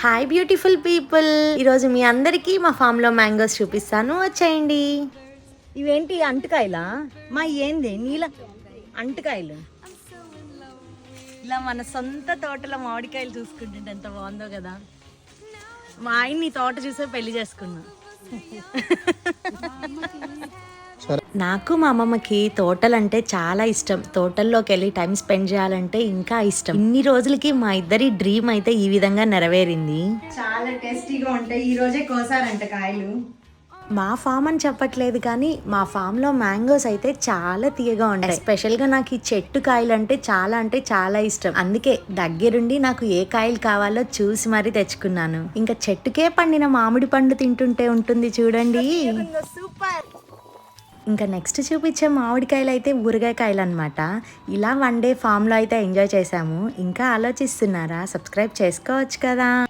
Hi beautiful people, ఈరోజు మీ అందరికీ మా ఫామ్లో మ్యాంగోస్ చూపిస్తాను, వచ్చేయండి. ఇవేంటి అంటుకాయలా? మా ఏంది నీల అంటుకాయలు. ఇలా మన సొంత తోటలో మామిడికాయలు చూసుకుంటుంటే ఎంత బాగుందో కదా. మా ఆయన్ని తోట చూసే పెళ్లి చేసుకున్నా. నాకు మా అమ్మమ్మకి తోటలంటే చాలా ఇష్టం. తోటల్లోకి వెళ్ళి టైం స్పెండ్ చేయాలంటే ఇంకా ఇష్టం. ఇన్ని రోజులకి మా ఇద్దరి డ్రీమ్ అయితే ఈ విధంగా నెరవేరింది. చాలా టేస్టీగా ఉంటాయి. ఈ రోజే కోసారంట కాయలు. మా ఫామ్ అని చెప్పట్లేదు కానీ మా ఫామ్లో మ్యాంగోస్ అయితే చాలా తీయగా ఉంటాయి. స్పెషల్గా నాకు ఈ చెట్టు కాయలు అంటే చాలా ఇష్టం. అందుకే దగ్గరుండి నాకు ఏ కాయలు కావాలో చూసి మరీ తెచ్చుకున్నాను. ఇంకా చెట్టుకే పండిన మామిడి పండు తింటుంటే ఉంటుంది చూడండి. సూపర్. ఇంకా నెక్స్ట్ చూపించే మామిడికాయలు అయితే ఊరగాయ కాయలు అనమాట. ఇలా వన్ డే ఫామ్లో అయితే ఎంజాయ్ చేసాము. ఇంకా ఆలోచిస్తున్నారా? సబ్స్క్రైబ్ చేసుకోవచ్చు కదా.